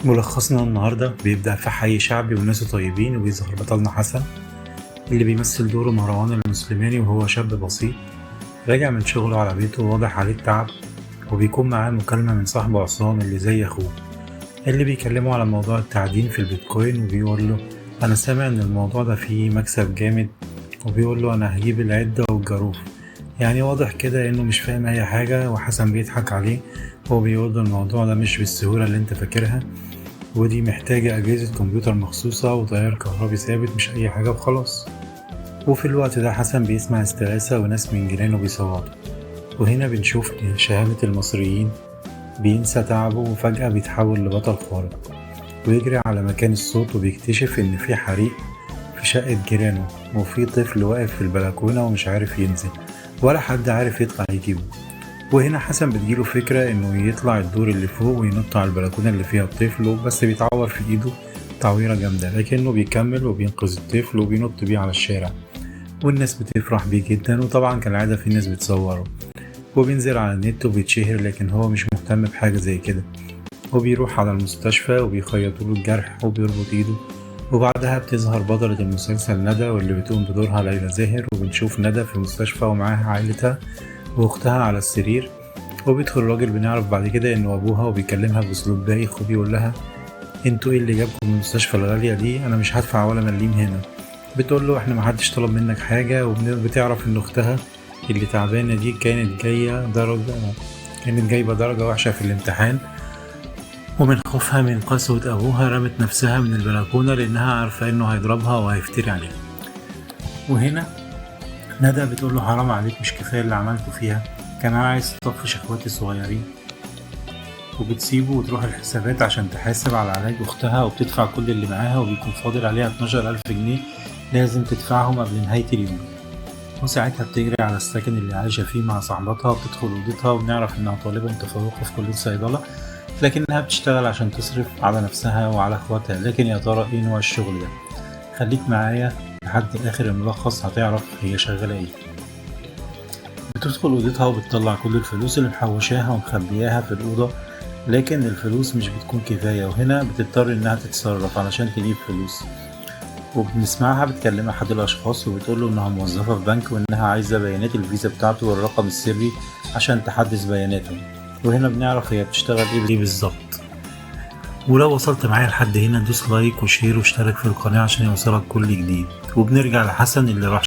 ملخصنا النهاردة بيبدأ في حي شعبي وناسه طيبين، وبيظهر بطلنا حسن اللي بيمثل دوره مروان المسلماني وهو شاب بسيط راجع من شغله على بيته واضح عليه التعب، وبيكون معاه مكالمة من صاحبه عصام اللي زي أخوه اللي بيكلمه على موضوع التعدين في البيتكوين، وبيقول له أنا سامع إن الموضوع ده فيه مكسب جامد، وبيقول له أنا هجيب العدة والجاروف. يعني واضح كده إنه مش فاهم أي حاجة، وحسن بيضحك عليه وبيقول له الموضوع ده مش بالسهولة اللي انت فاكرها، ودي محتاجة أجهزة كمبيوتر مخصوصة وتيار كهربي ثابت، مش أي حاجة وخلاص. وفي الوقت ده حسن بيسمع استغاثة وناس من جيرانه بيصوتوا، وهنا بنشوف شهامة المصريين، بينسى تعبه وفجأة بيتحول لبطل خارق ويجري على مكان الصوت، وبيكتشف إن في حريق في شقة جيرانه، وفي طفل واقف في البلكونة ومش عارف ينزل ولا حد عارف يطلع يجيبه. وهنا حسن بتجيله فكرة إنه يطلع الدور اللي فوق وينط على البلكونة اللي فيها الطفل، بس بيتعور في إيده تعويرة جامدة، لكنه بيكمل وبينقذ الطفل وبينط بيه على الشارع، والناس بتفرح بيه جدا، وطبعا كالعادة في ناس بتصوره، وبينزل على النت وبيتشهر، لكن هو مش مهتم بحاجة زي كده، وبيروح على المستشفى وبيخيطوله الجرح وبيربط إيده. وبعدها بتظهر بطلة المسلسل ندى، واللي بتقوم بدورها ليلى زاهر، وبنشوف ندى في المستشفى ومعاها عائلتها واختها على السرير، وبيدخل الراجل بنعرف بعد كده انه ابوها، وبيكلمها باسلوب بايخ وبيقول لها انتوا ايه اللي جابكم من المستشفى الغالية دي؟ انا مش هدفع ولا مليم هنا. بتقول له احنا محدش طلب منك حاجة، وبتعرف ان اختها اللي تعبانة دي كانت جايبة درجة وحشة في الامتحان، ومن خوفها من قسوة ابوها رمت نفسها من البلكونة لانها عارفة انه هيضربها وهيفتري عليها. وهنا ندى بتقول له حرام عليك، مش كفاية اللي عملته فيها، كان عايز تطفش اخواتي الصغيرين. وبتسيبه وتروح الحسابات عشان تحاسب على علاج اختها، وبتدفع كل اللي معاها، وبيكون فاضل عليها 12,000 جنيه لازم تدفعهم قبل نهاية اليوم. وساعتها بتجري على السكن اللي عايشة فيه مع صاحبتها، وبتدخل اوضتها وبنعرف انها طالبة متفوقة في كلية صيدلة، لكنها بتشتغل عشان تصرف على نفسها وعلى اخواتها. لكن يا ترى ايه نوع الشغل ده؟ خليك معايا لحد اخر الملخص هتعرف هي شغالة ايه. بتدخل اوضتها وبتطلع كل الفلوس اللي محوشاها ومخبياها في الأوضة، لكن الفلوس مش بتكون كفاية، وهنا بتضطر انها تتصرف علشان تجيب فلوس. وبنسمعها بتكلم احد الاشخاص وبتقوله انها موظفة في بنك، وانها عايزة بيانات الفيزا بتاعته والرقم السري عشان تحدث بياناته. وهنا بنعرف هي بتشتغل ايه بالظبط. ولو وصلت معايا لحد هنا دوس لايك وشير واشترك في القناة عشان يوصلك كل جديد. وبنرجع لحسن اللي راح